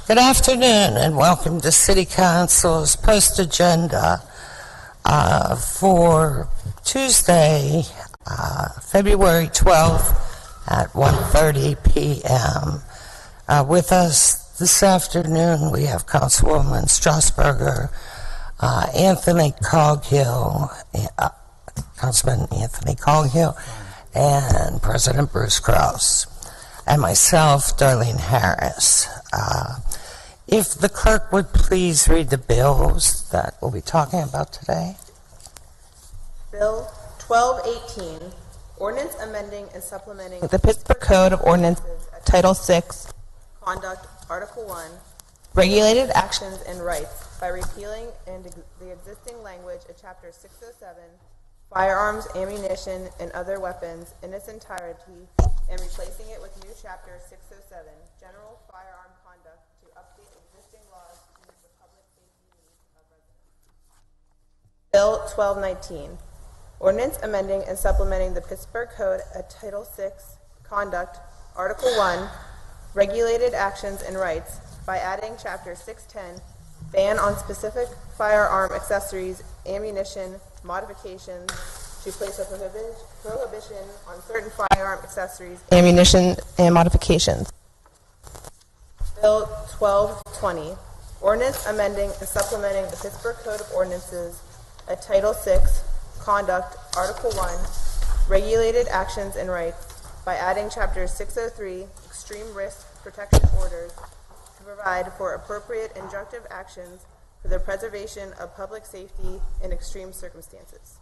Good afternoon and welcome to City Council's post agenda for Tuesday, February 12th at 1:30 p.m. With us this afternoon we have Councilwoman Strasburger, Anthony Coghill, Councilman Anthony Coghill, and President Bruce Krause, and myself, Darlene Harris. If the clerk would please read the bills that we'll be talking about today. Bill 1218, Ordinance Amending and Supplementing the Pittsburgh Code of Ordinances, Title 6, Conduct, Article 1, Regulated Actions and Rights by repealing the existing language of Chapter 607, Firearms, Ammunition, and Other Weapons in its entirety, and replacing it with new Chapter 607, General Firearm Conduct, to update existing laws to meet the public safety needs of residents. Bill 1219, Ordinance Amending and Supplementing the Pittsburgh Code at Title 6, Conduct, Article 1, Regulated Actions and Rights by adding Chapter 610, Ban on Specific Firearm Accessories, Ammunition, Modifications, to place a prohibition on certain firearm accessories, ammunition, and modifications. Bill 1220, Ordinance Amending and Supplementing the Pittsburgh Code of Ordinances at Title 6, Conduct, Article 1, Regulated Actions and Rights by adding Chapter 603, Extreme Risk Protection Orders, to provide for appropriate injunctive actions for the preservation of public safety in extreme circumstances.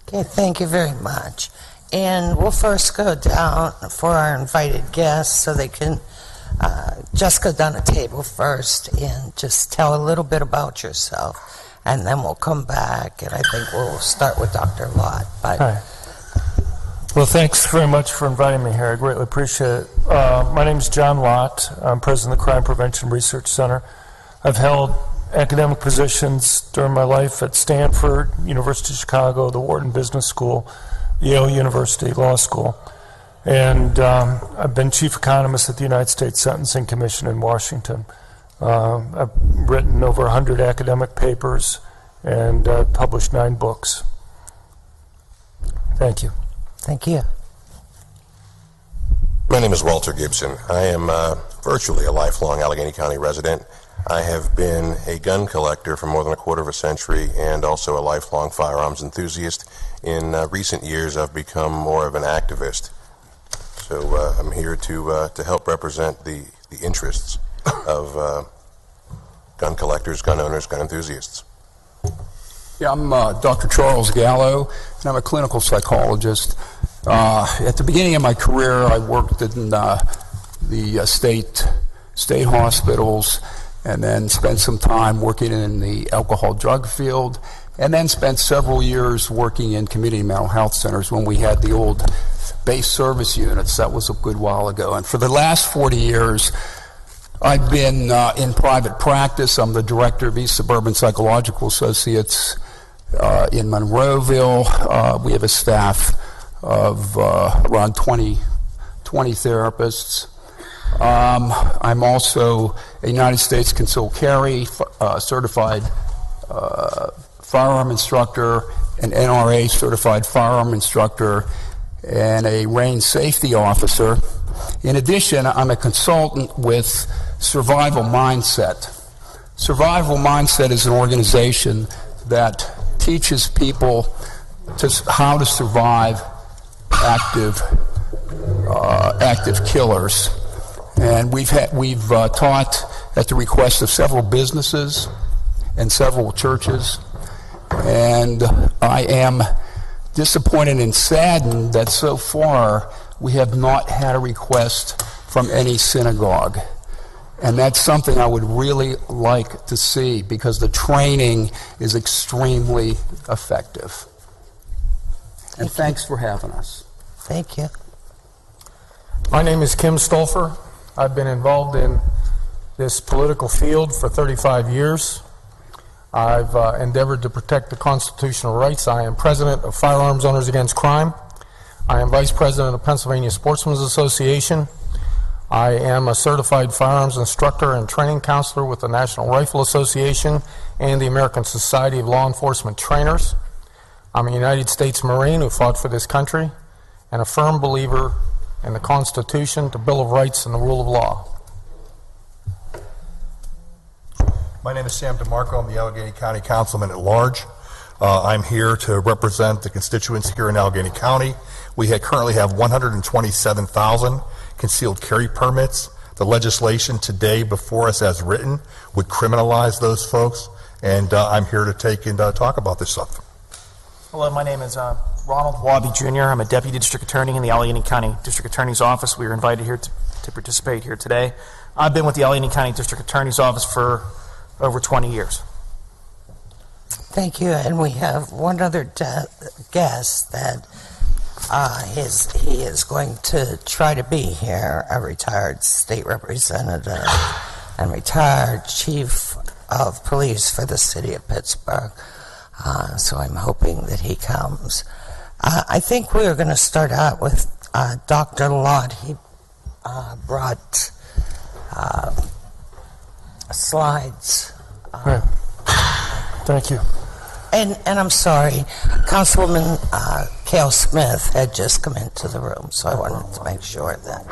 Okay, thank you very much. And we'll first go down for our invited guests so they can just go down the table first and just tell a little bit about yourself. And then we'll come back, and I think we'll start with Dr. Lott. Hi. Well, thanks very much for inviting me here. I greatly appreciate it. My name is John Lott. I'm president of the Crime Prevention Research Center. I've held academic positions during my life at Stanford, University of Chicago, the Wharton Business School, Yale University Law School, and I've been chief economist at the United States Sentencing Commission in Washington. I've written over 100 academic papers and published 9 books. Thank you. Thank you. My name is Walter Gibson. I am virtually a lifelong Allegheny County resident. I have been a gun collector for more than a quarter of a century and also a lifelong firearms enthusiast. In recent years, I've become more of an activist. So I'm here to help represent the interests of gun collectors, gun owners, gun enthusiasts. Yeah, I'm Dr. Charles Gallo, and I'm a clinical psychologist. At the beginning of my career, I worked in the state hospitals, and then spent some time working in the alcohol drug field, and then spent several years working in community mental health centers when we had the old base service units. That was a good while ago. And for the last 40 years, I've been in private practice. I'm the director of East Suburban Psychological Associates in Monroeville. We have a staff of around 20 therapists. I'm also a United States Concealed Carry certified firearm instructor, an NRA certified firearm instructor, and a range safety officer. In addition, I'm a consultant with Survival Mindset. Survival Mindset is an organization that teaches people how to survive active killers. And we've taught at the request of several businesses and several churches. And I am disappointed and saddened that so far we have not had a request from any synagogue. And that's something I would really like to see, because the training is extremely effective. And thanks for having us. Thank you. My name is Kim Stolfer. I've been involved in this political field for 35 years. I've endeavored to protect the constitutional rights. I am president of Firearms Owners Against Crime. I am vice president of Pennsylvania Sportsmen's Association. I am a certified firearms instructor and training counselor with the National Rifle Association and the American Society of Law Enforcement Trainers. I'm a United States Marine who fought for this country and a firm believer in the Constitution, the Bill of Rights, and the rule of law. My name is Sam DeMarco. I'm the Allegheny County Councilman at Large. I'm here to represent the constituents here in Allegheny County. We currently have 127,000 concealed carry permits. The legislation today before us as written would criminalize those folks, and I'm here to take and talk about this stuff. Hello, my name is Ronald Wabi Jr. I'm a Deputy District Attorney in the Allegheny County District Attorney's Office. We were invited here to participate here today. I've been with the Allegheny County District Attorney's Office for over 20 years. Thank you. And we have one other guest that he is going to try to be here, a retired state representative and retired chief of police for the city of Pittsburgh. So I'm hoping that he comes. I think we are going to start out with Dr. Lott. He brought slides. Right. Thank you. And I'm sorry, Councilwoman Cale Smith had just come into the room, so I wanted to make sure that.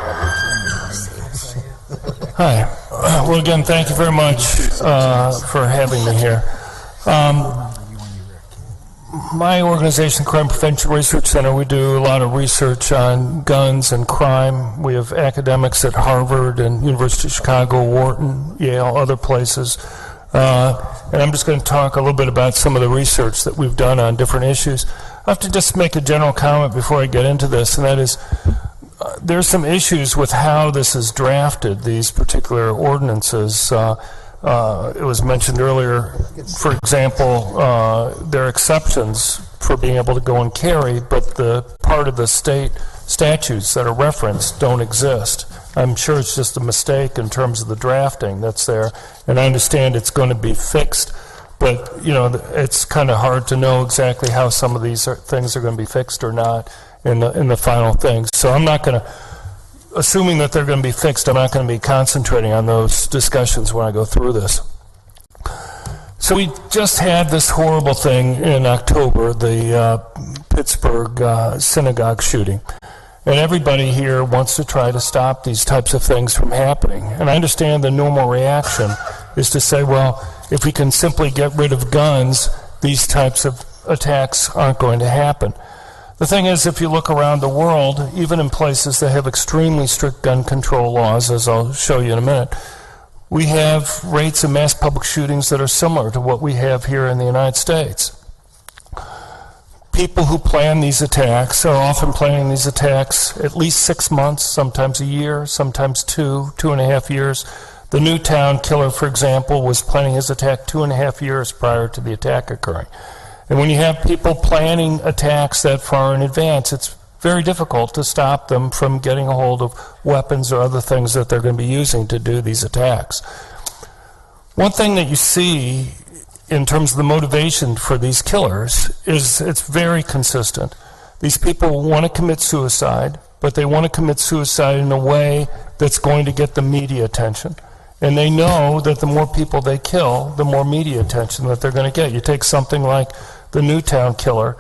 Hi. Well, again, thank you very much for having me here. My organization, Crime Prevention Research Center, we do a lot of research on guns and crime. We have academics at Harvard and University of Chicago, Wharton, Yale, other places. And I'm just going to talk a little bit about some of the research that we've done on different issues. I have to just make a general comment before I get into this, and that is there's some issues with how this is drafted, these particular ordinances. It was mentioned earlier, for example, there are exceptions for being able to go and carry, but the part of the state statutes that are referenced don't exist. I'm sure it's just a mistake in terms of the drafting that's there, and I understand it's going to be fixed, but it's kind of hard to know exactly how some of these things are going to be fixed or not in the final things. So I'm not going to, assuming that they're going to be fixed, I'm not going to be concentrating on those discussions when I go through this. So we just had this horrible thing in October, the Pittsburgh synagogue shooting. And everybody here wants to try to stop these types of things from happening. And I understand the normal reaction is to say, well, if we can simply get rid of guns, these types of attacks aren't going to happen. The thing is, if you look around the world, even in places that have extremely strict gun control laws, as I'll show you in a minute, we have rates of mass public shootings that are similar to what we have here in the United States. People who plan these attacks are often planning these attacks at least 6 months, sometimes a year, sometimes 2.5 years. The Newtown killer, for example, was planning his attack 2.5 years prior to the attack occurring. And when you have people planning attacks that far in advance, it's very difficult to stop them from getting a hold of weapons or other things that they're going to be using to do these attacks. One thing that you see in terms of the motivation for these killers is it's very consistent. These people want to commit suicide, but they want to commit suicide in a way that's going to get the media attention. And they know that the more people they kill, the more media attention that they're going to get. You take something like the Newtown killer.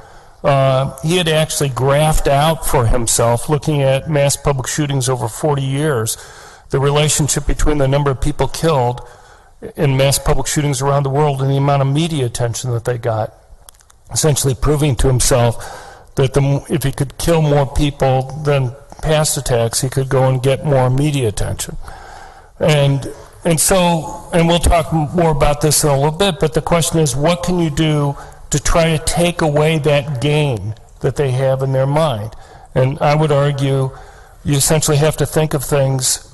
He had actually graphed out for himself, looking at mass public shootings over 40 years, the relationship between the number of people killed in mass public shootings around the world and the amount of media attention that they got, essentially proving to himself that if he could kill more people than past attacks, he could go and get more media attention. And we'll talk more about this in a little bit, but the question is, what can you do to try to take away that gain that they have in their mind? And I would argue you essentially have to think of things,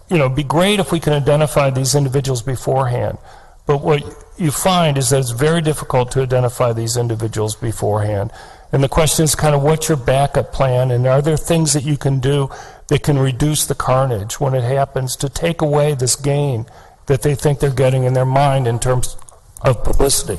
it'd be great if we can identify these individuals beforehand, but what you find is that it's very difficult to identify these individuals beforehand. And the question is kind of what's your backup plan, and are there things that you can do that can reduce the carnage when it happens to take away this gain that they think they're getting in their mind in terms of publicity.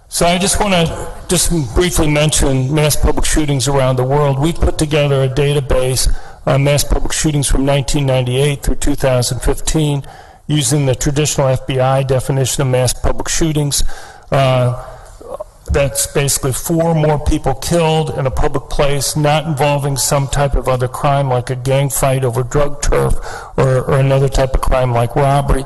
So I just want to briefly mention mass public shootings around the world. We put together a database mass public shootings from 1998 through 2015, using the traditional FBI definition of mass public shootings. That's basically 4 more people killed in a public place, not involving some type of other crime like a gang fight over drug turf or another type of crime like robbery.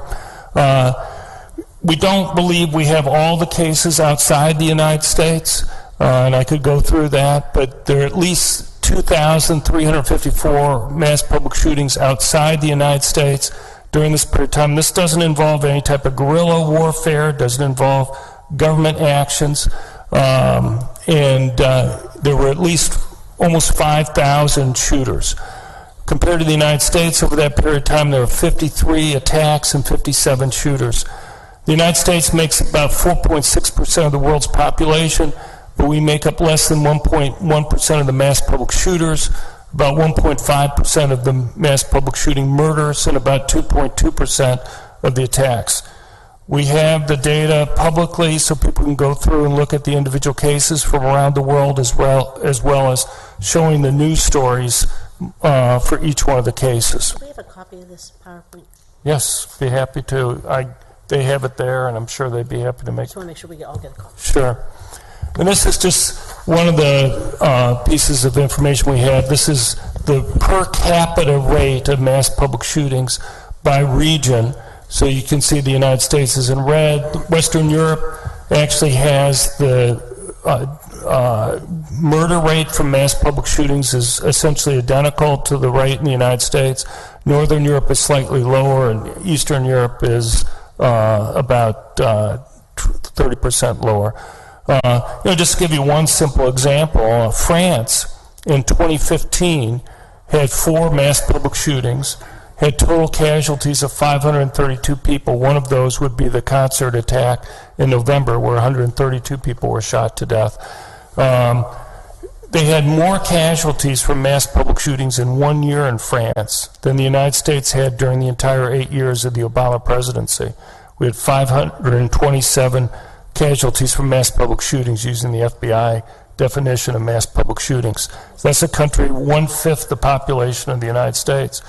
We don't believe we have all the cases outside the United States, and I could go through that, but there are at least 2,354 mass public shootings outside the United States during this period of time. This doesn't involve any type of guerrilla warfare, doesn't involve government actions, and there were at least almost 5,000 shooters. Compared to the United States, over that period of time, there were 53 attacks and 57 shooters. The United States makes about 4.6% of the world's population, but we make up less than 1.1% of the mass public shooters, about 1.5% of the mass public shooting murders, and about 2.2% of the attacks. We have the data publicly so people can go through and look at the individual cases from around the world, as well as showing the news stories for each one of the cases. Do we have a copy of this PowerPoint? Yes, be happy to. They have it there, and I'm sure they'd be happy to make. Just want to make sure we all get a copy. Sure. And this is just one of the pieces of information we have. This is the per capita rate of mass public shootings by region. So you can see the United States is in red. Western Europe actually has the murder rate from mass public shootings is essentially identical to the rate in the United States. Northern Europe is slightly lower, and Eastern Europe is about 30% lower. Just to give you one simple example, France in 2015 had 4 mass public shootings, had total casualties of 532 people. One of those would be the concert attack in November, where 132 people were shot to death. They had more casualties from mass public shootings in 1 year in France than the United States had during the entire 8 years of the Obama presidency. We had 527 casualties from mass public shootings using the FBI definition of mass public shootings. So that's a country 1/5 the population of the United States.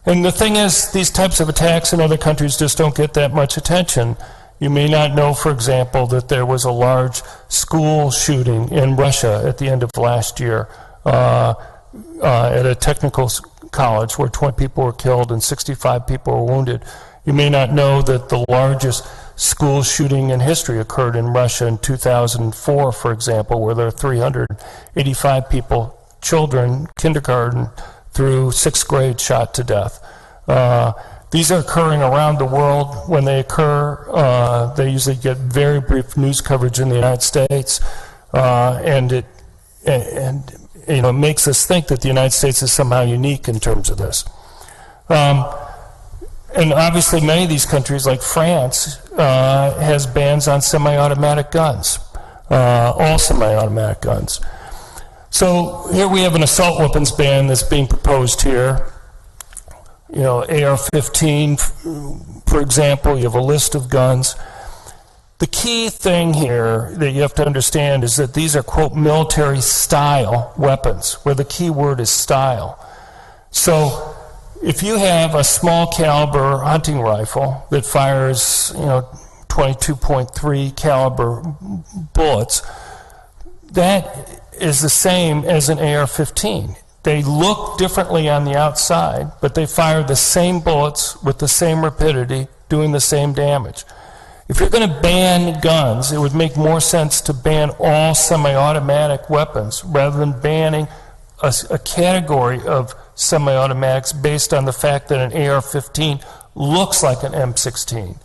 And the thing is, these types of attacks in other countries just don't get that much attention. You may not know, for example, that there was a large school shooting in Russia at the end of last year at a technical college where 20 people were killed and 65 people were wounded. You may not know that the largest school shooting in history occurred in Russia in 2004, for example, where there are 385 people, children, kindergarten through 6th grade, shot to death. These are occurring around the world. When they occur, they usually get very brief news coverage in the United States, and it makes us think that the United States is somehow unique in terms of this. And obviously many of these countries, like France, has bans on semi-automatic guns, all semi-automatic guns. So here we have an assault weapons ban that's being proposed here. AR-15, for example, you have a list of guns. The key thing here that you have to understand is that these are, quote, military-style weapons, where the key word is style. So if you have a small caliber hunting rifle that fires, 22.3 caliber bullets, that is the same as an AR-15. They look differently on the outside, but they fire the same bullets with the same rapidity, doing the same damage. If you're going to ban guns, it would make more sense to ban all semi-automatic weapons rather than banning a category of semi-automatics based on the fact that an AR-15 looks like an M16.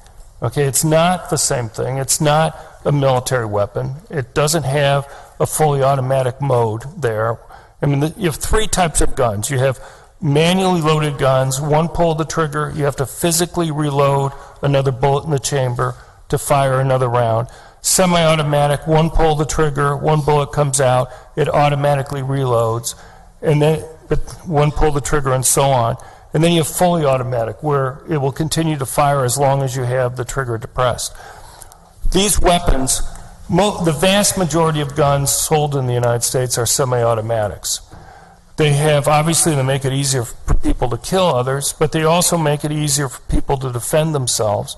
Okay, it's not the same thing. It's not a military weapon. It doesn't have a fully automatic mode there. I mean, you have 3 types of guns. You have manually loaded guns, one pull the trigger, you have to physically reload another bullet in the chamber to fire another round. Semi-automatic, one pull the trigger, one bullet comes out, it automatically reloads, and then one pull the trigger and so on. And then you have fully automatic, where it will continue to fire as long as you have the trigger depressed. These weapons, the vast majority of guns sold in the United States are semi-automatics. Obviously, they make it easier for people to kill others, but they also make it easier for people to defend themselves.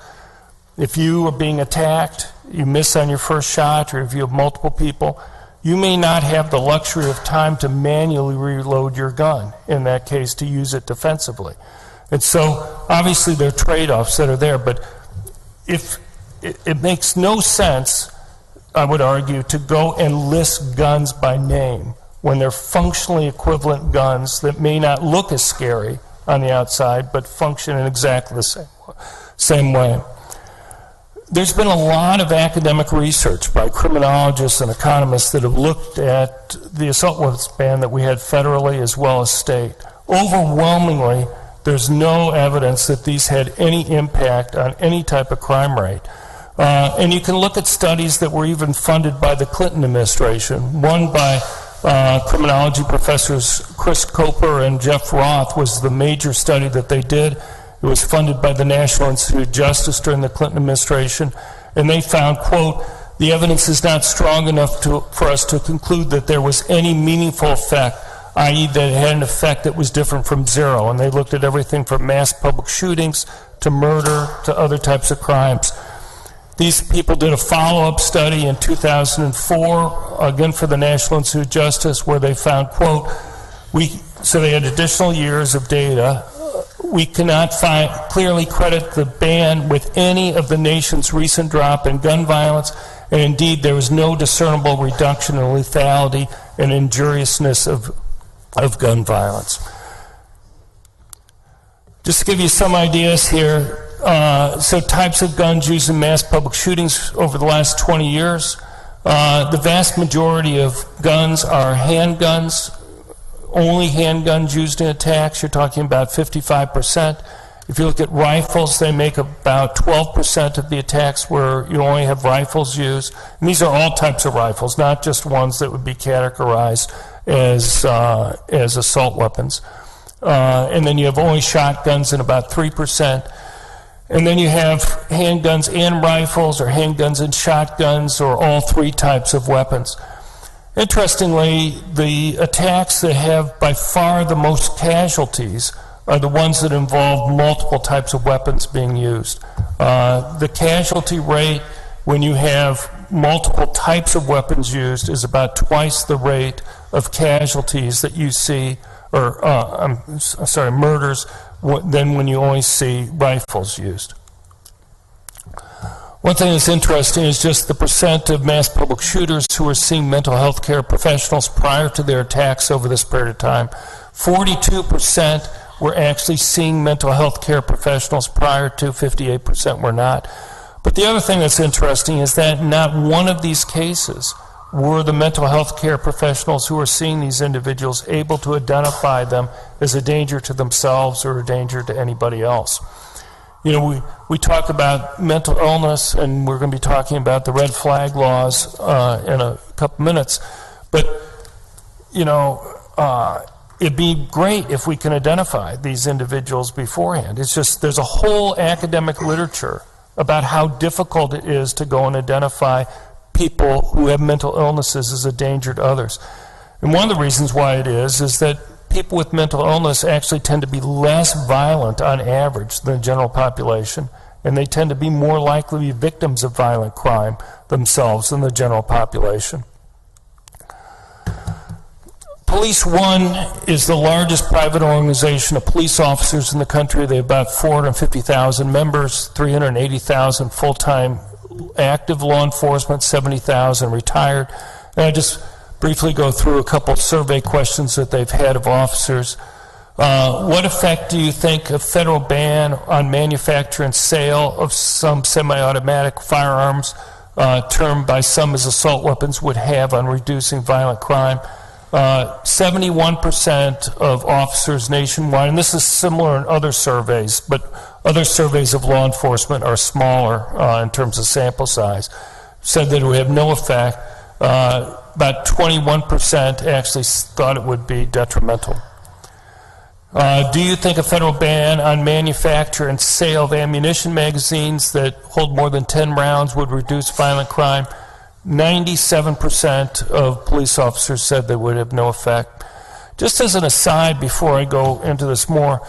If you are being attacked, you miss on your first shot, or if you have multiple people, you may not have the luxury of time to manually reload your gun, in that case, to use it defensively. And so, obviously, there are trade-offs that are there, but if it makes no sense, I would argue, to go and list guns by name when they're functionally equivalent guns that may not look as scary on the outside, but function in exactly the same way. There's been a lot of academic research by criminologists and economists that have looked at the assault weapons ban that we had federally as well as state. Overwhelmingly, there's no evidence that these had any impact on any type of crime rate. And you can look at studies that were even funded by the Clinton administration. One by criminology professors Chris Koper and Jeff Roth was the major study that they did. It was funded by the National Institute of Justice during the Clinton administration, and they found, quote, "The evidence is not strong enough for us to conclude that there was any meaningful effect, i.e. that it had an effect that was different from zero." And they looked at everything from mass public shootings to murder to other types of crimes. These people did a follow-up study in 2004, again for the National Institute of Justice, where they found, quote, so they had additional years of data, "We cannot clearly credit the ban with any of the nation's recent drop in gun violence, and indeed there was no discernible reduction in lethality and injuriousness of gun violence." Just to give you some ideas here, so types of guns used in mass public shootings over the last 20 years, the vast majority of guns are handguns. Only handguns used in attacks, you're talking about 55%. If you look at rifles, they make about 12% of the attacks where you only have rifles used. And these are all types of rifles, not just ones that would be categorized as assault weapons. And then you have only shotguns in about 3%. And then you have handguns and rifles, or handguns and shotguns, or all three types of weapons. Interestingly, the attacks that have by far the most casualties are the ones that involve multiple types of weapons being used. The casualty rate when you have multiple types of weapons used is about twice the rate of casualties that you see, or murders, than when you only see rifles used. One thing that's interesting is just the percent of mass public shooters who are seeing mental health care professionals prior to their attacks over this period of time. 42% were actually seeing mental health care professionals prior to, 58% were not. But the other thing that's interesting is that not one of these cases were the mental health care professionals who are seeing these individuals able to identify them as a danger to themselves or a danger to anybody else. You know, we talk about mental illness, and we're going to be talking about the red flag laws in a couple minutes. But, you know, it'd be great if we can identify these individuals beforehand. It's just there's a whole academic literature about how difficult it is to go and identify people who have mental illnesses as a danger to others. And one of the reasons why it is that people with mental illness actually tend to be less violent on average than the general population, and they tend to be more likely to be victims of violent crime themselves than the general population. Police One is the largest private organization of police officers in the country. They have about 450,000 members, 380,000 full-time active law enforcement, 70,000 retired. And I just briefly go through a couple of survey questions that they've had of officers. What effect do you think a federal ban on manufacture and sale of some semi-automatic firearms, termed by some as assault weapons, would have on reducing violent crime? 71% of officers nationwide, and this is similar in other surveys, but other surveys of law enforcement are smaller in terms of sample size, said that it would have no effect. About 21% actually thought it would be detrimental. Do you think a federal ban on manufacture and sale of ammunition magazines that hold more than 10 rounds would reduce violent crime? 97% of police officers said they would have no effect. Just as an aside, before I go into this more,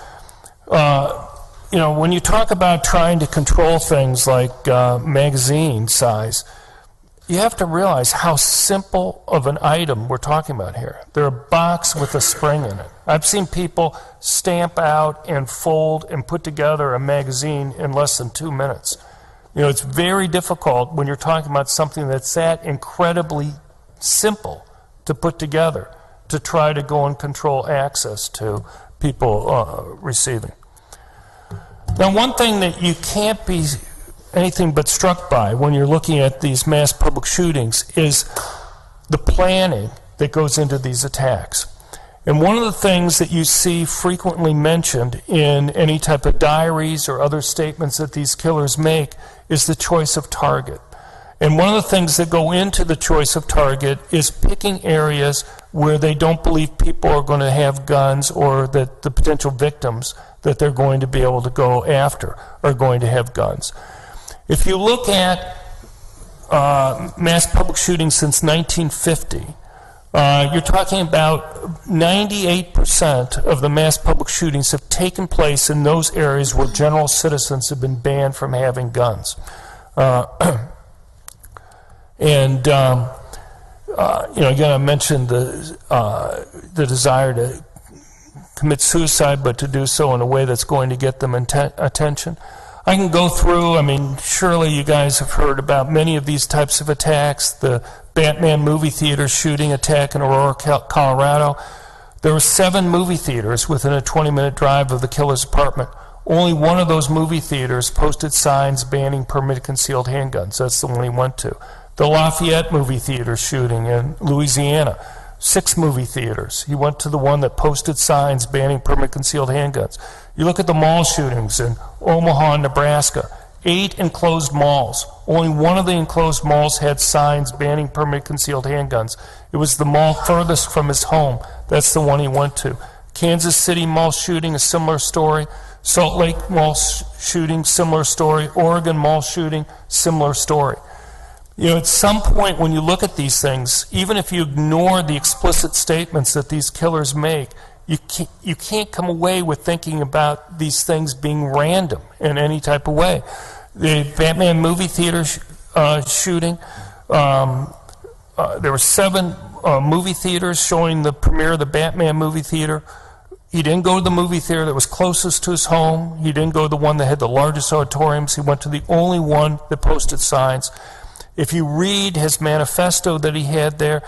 when you talk about trying to control things like magazine size, you have to realize how simple of an item we're talking about here. They're a box with a spring in it. I've seen people stamp out and fold and put together a magazine in less than 2 minutes. It's very difficult when you're talking about something that's that incredibly simple to put together, to try to go and control access to people receiving. Now, one thing that you can't be anything but struck by when you're looking at these mass public shootings is the planning that goes into these attacks. And one of the things that you see frequently mentioned in any type of diaries or other statements that these killers make is the choice of target. And one of the things that go into the choice of target is picking areas where they don't believe people are going to have guns, or that the potential victims that they're going to be able to go after are going to have guns. If you look at mass public shootings since 1950, you're talking about 98% of the mass public shootings have taken place in those areas where general citizens have been banned from having guns. And again, I mentioned the desire to commit suicide, but to do so in a way that's going to get them attention. I can go through, surely you guys have heard about many of these types of attacks. The Batman movie theater shooting attack in Aurora, Colorado. There were 7 movie theaters within a 20-minute drive of the killer's apartment. Only one of those movie theaters posted signs banning permitted concealed handguns. That's the one he went to. The Lafayette movie theater shooting in Louisiana. 6 movie theaters. He went to the one that posted signs banning permit concealed handguns. You look at the mall shootings in Omaha, Nebraska. 8 enclosed malls. Only one of the enclosed malls had signs banning permit concealed handguns. It was the mall furthest from his home. That's the one he went to. Kansas City mall shooting, a similar story. Salt Lake mall shooting, similar story. Oregon mall shooting, similar story. At some point when you look at these things, even if you ignore the explicit statements that these killers make, you can't come away with thinking about these things being random in any type of way. The Batman movie theater shooting, there were 7 movie theaters showing the premiere of the Batman movie theater. He didn't go to the movie theater that was closest to his home. He didn't go to the one that had the largest auditoriums. He went to the only one that posted signs. If you read his manifesto that he had there,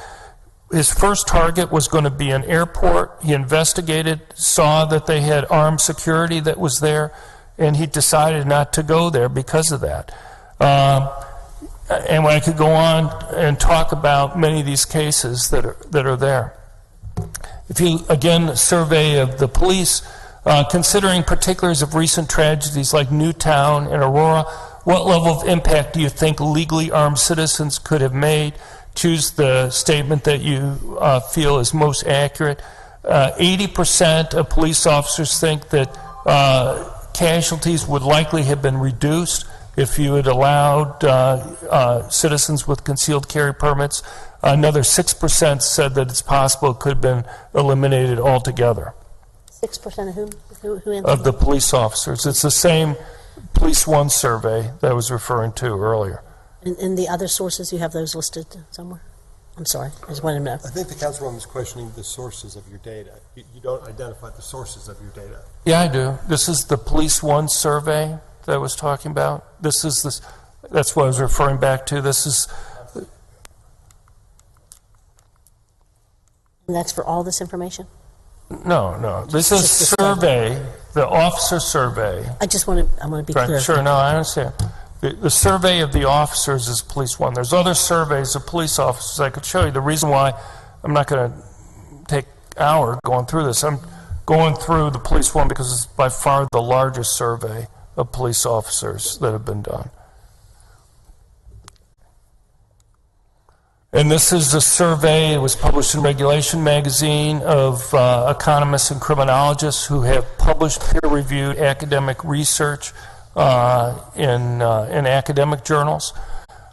his first target was going to be an airport. He investigated, saw that they had armed security that was there, and he decided not to go there because of that. And I could go on and talk about many of these cases that are there. If you, again, a survey of the police, considering particulars of recent tragedies like Newtown and Aurora, what level of impact do you think legally armed citizens could have made? Choose the statement that you feel is most accurate. 80% of police officers think that casualties would likely have been reduced if you had allowed citizens with concealed carry permits. Another 6% said that it's possible it could have been eliminated altogether. 6% of whom? Who of the police officers. It's the same Police One survey that I was referring to earlier. In the other sources, you have those listed somewhere? I'm sorry, I just wanted to know. I think the councilwoman is questioning the sources of your data. You don't identify the sources of your data. Yeah, I do. This is the Police One survey that I was talking about. That's what I was referring back to. This is... And that's for all this information? No. This is survey, the officer survey. I want to be clear. Sure, no, I understand. The survey of the officers is Police One. There's other surveys of police officers I could show you. The reason why I'm not going to take an hour going through this, I'm going through the Police One because it's by far the largest survey of police officers that have been done. And this is a survey, it was published in Regulation magazine, of economists and criminologists who have published peer-reviewed academic research in academic journals.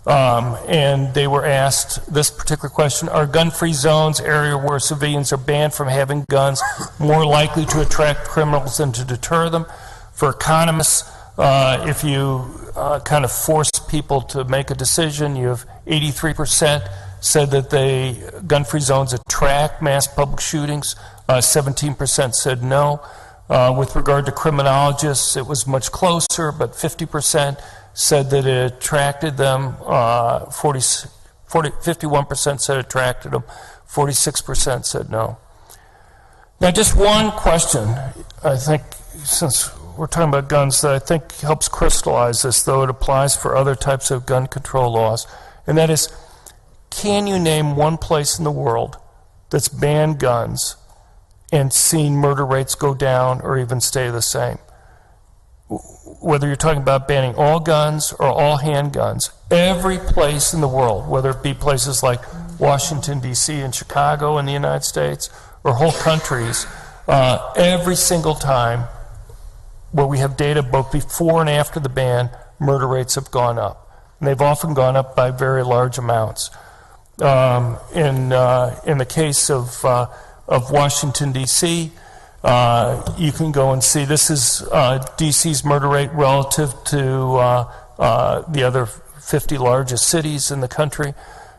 And they were asked this particular question: are gun-free zones area where civilians are banned from having guns more likely to attract criminals than to deter them? For economists, if you kind of force people to make a decision, you have 83% said that gun-free zones attract mass public shootings. 17% said no. With regard to criminologists, it was much closer, but 50% said that it attracted them. 51% said it attracted them. 46% said no. Now, just one question, I think, since we're talking about guns, that I think helps crystallize this, though it applies for other types of gun control laws, and that is, can you name one place in the world that's banned guns and seen murder rates go down or even stay the same? Whether you're talking about banning all guns or all handguns, every place in the world, whether it be places like Washington, D.C. and Chicago in the United States, or whole countries, every single time where we have data both before and after the ban, murder rates have gone up. And they've often gone up by very large amounts. In the case of Washington, D.C., you can go and see this is D.C.'s murder rate relative to the other 50 largest cities in the country.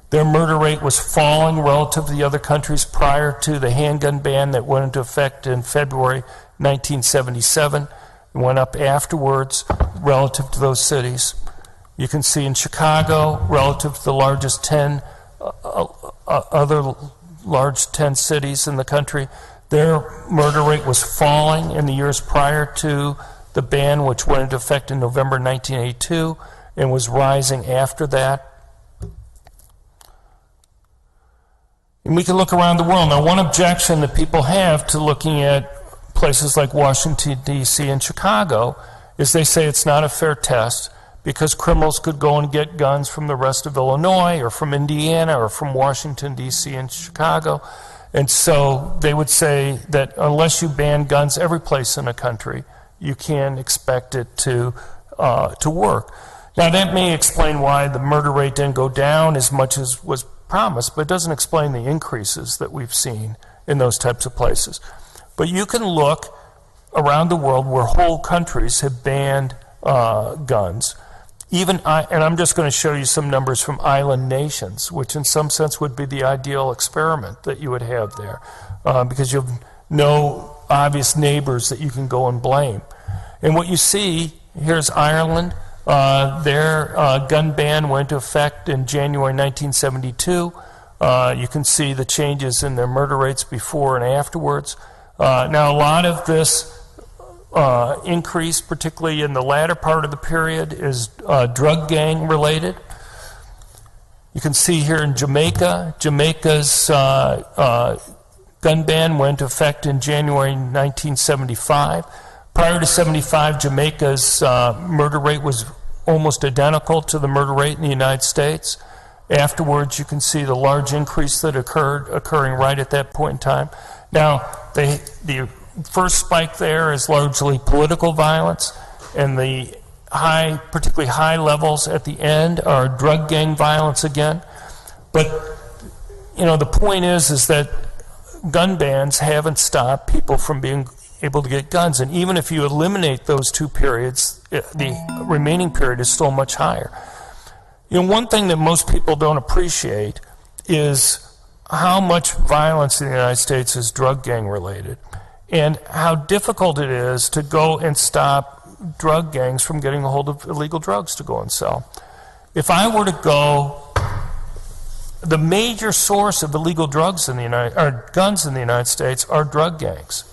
Their murder rate was falling relative to the other countries prior to the handgun ban that went into effect in February 1977. It went up afterwards relative to those cities. You can see in Chicago, relative to the largest 10 other large 10 cities in the country, their murder rate was falling in the years prior to the ban, which went into effect in November 1982, and was rising after that. And we can look around the world. Now, one objection that people have to looking at places like Washington, D.C. and Chicago is they say it's not a fair test because criminals could go and get guns from the rest of Illinois or from Indiana or from Washington, D.C. and Chicago. And so they would say that unless you ban guns every place in a country, you can't expect it to work. Now, that may explain why the murder rate didn't go down as much as was promised, but it doesn't explain the increases that we've seen in those types of places. But you can look around the world where whole countries have banned guns. And I'm just going to show you some numbers from island nations, which in some sense would be the ideal experiment that you would have there, because you have no obvious neighbors that you can go and blame. And what you see, here's Ireland. Their gun ban went into effect in January 1972. You can see the changes in their murder rates before and afterwards. Now, a lot of this increase, particularly in the latter part of the period, is drug gang related. You can see here in Jamaica, Jamaica's gun ban went into effect in January 1975. Prior to 75, Jamaica's murder rate was almost identical to the murder rate in the United States. Afterwards, you can see the large increase that occurring right at that point in time. Now, the first spike there is largely political violence, and the particularly high levels at the end are drug gang violence again. But, the point is that gun bans haven't stopped people from being able to get guns. And even if you eliminate those two periods, the remaining period is still much higher. One thing that most people don't appreciate is how much violence in the United States is drug gang related, and how difficult it is to go and stop drug gangs from getting a hold of illegal drugs to go and sell. If I were to go, the major source of illegal drugs in the guns in the United States are drug gangs.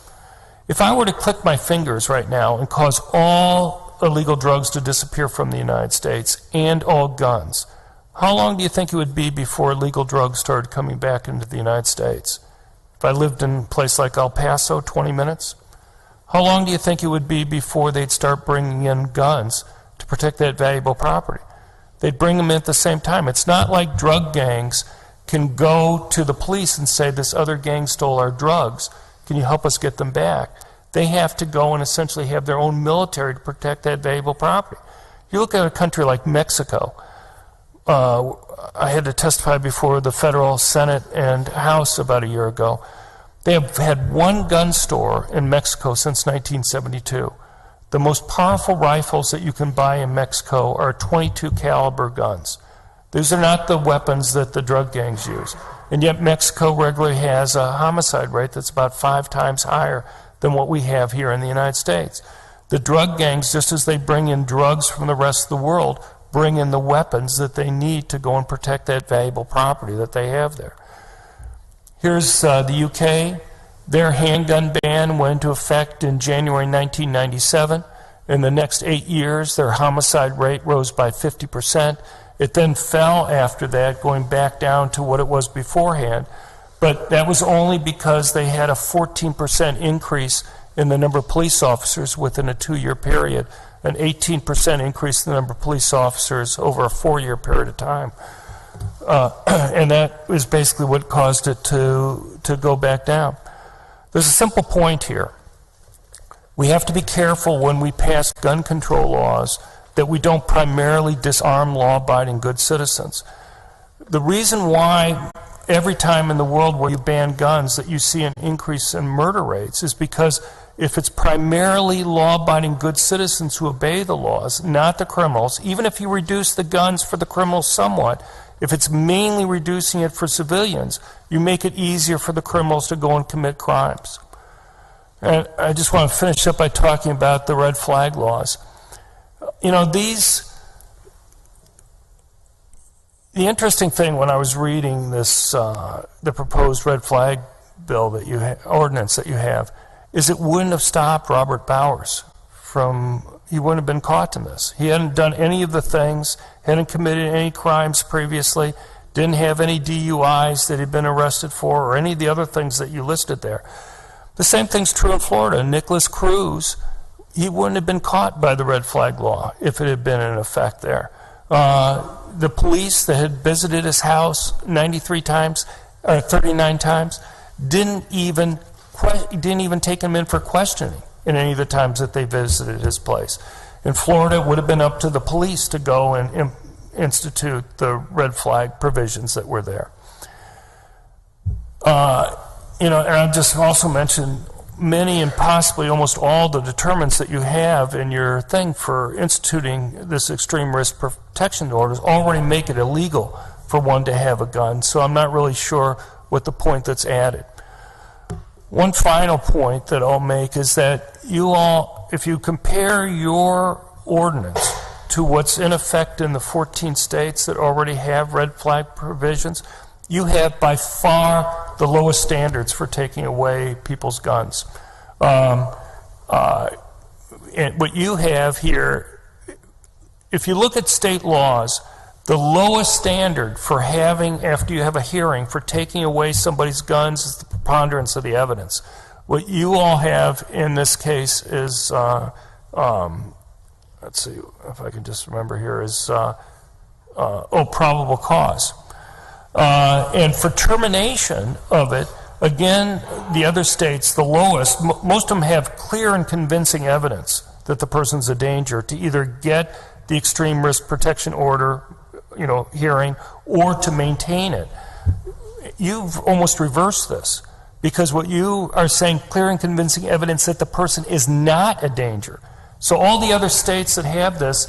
If I were to click my fingers right now and cause all illegal drugs to disappear from the United States and all guns, how long do you think it would be before illegal drugs started coming back into the United States? If I lived in a place like El Paso, 20 minutes? How long do you think it would be before they'd start bringing in guns to protect that valuable property? They'd bring them in at the same time. It's not like drug gangs can go to the police and say, this other gang stole our drugs. Can you help us get them back? They have to go and essentially have their own military to protect that valuable property. You look at a country like Mexico. I had to testify before the federal Senate and House about a year ago. They have had one gun store in Mexico since 1972. The most powerful rifles that you can buy in Mexico are 22 caliber guns. These are not the weapons that the drug gangs use. And yet Mexico regularly has a homicide rate that's about 5 times higher than what we have here in the United States. The drug gangs, just as they bring in drugs from the rest of the world, bring in the weapons that they need to go and protect that valuable property that they have there. Here's the UK. Their handgun ban went into effect in January 1997. In the next 8 years, their homicide rate rose by 50%. It then fell after that, going back down to what it was beforehand. But that was only because they had a 14% increase in the number of police officers within a 2-year period, an 18% increase in the number of police officers over a 4-year period of time. And that is basically what caused it to go back down. There's a simple point here. We have to be careful when we pass gun control laws that we don't primarily disarm law-abiding good citizens. The reason why every time in the world where you ban guns that you see an increase in murder rates is because if it's primarily law-abiding good citizens who obey the laws, not the criminals, even if you reduce the guns for the criminals somewhat, if it's mainly reducing it for civilians, you make it easier for the criminals to go and commit crimes. And I just want to finish up by talking about the red flag laws. You know, the interesting thing when I was reading this, the proposed red flag bill that you ordinance that you have, is it wouldn't have stopped Robert Bowers from, he wouldn't have been caught in this. He hadn't done any of the things, hadn't committed any crimes previously, didn't have any DUIs that he'd been arrested for, or any of the other things that you listed there. The same thing's true in Florida. Nicholas Cruz, he wouldn't have been caught by the red flag law if it had been in effect there. The police that had visited his house 93 times, or 39 times, didn't even take him in for questioning in any of the times that they visited his place. In Florida, it would have been up to the police to go and institute the red flag provisions that were there. You know, and I'll just also mention many and possibly almost all the determinants that you have in your thing for instituting this extreme risk protection orders already make it illegal for one to have a gun, so I'm not really sure what the point that's added. One final point that I'll make is that you all, if you compare your ordinance to what's in effect in the 14 states that already have red flag provisions, you have by far the lowest standards for taking away people's guns. And what you have here, if you look at state laws, the lowest standard for having, after you have a hearing, for taking away somebody's guns is the preponderance of the evidence. What you all have in this case is, let's see if I can just remember here, is probable cause. And for termination of it, again, the other states, the lowest, most of them have clear and convincing evidence that the person's a danger to either get the extreme risk protection order, you know, hearing, or to maintain it. You've almost reversed this, because what you are saying, clear and convincing evidence that the person is not a danger. So all the other states that have this,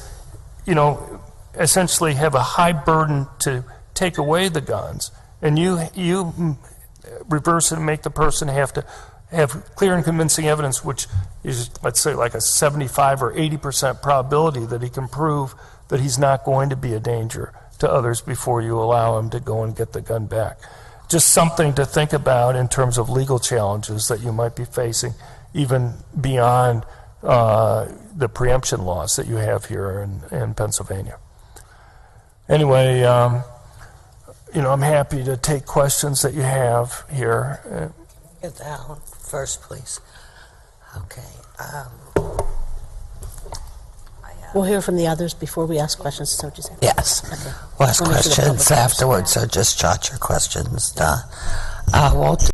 you know, essentially have a high burden to take away the guns, and you reverse it and make the person have to have clear and convincing evidence, which is, let's say, like a 75 or 80% probability that he can prove that he's not going to be a danger to others before you allow him to go and get the gun back. Just something to think about in terms of legal challenges that you might be facing, even beyond the preemption laws that you have here in Pennsylvania. Anyway, you know, I'm happy to take questions that you have here. Get that one first, please. Okay. We'll hear from the others before we ask questions. So just Yes. Okay. We'll ask We'll make sure the questions public afterwards, so just jot your questions down. Walt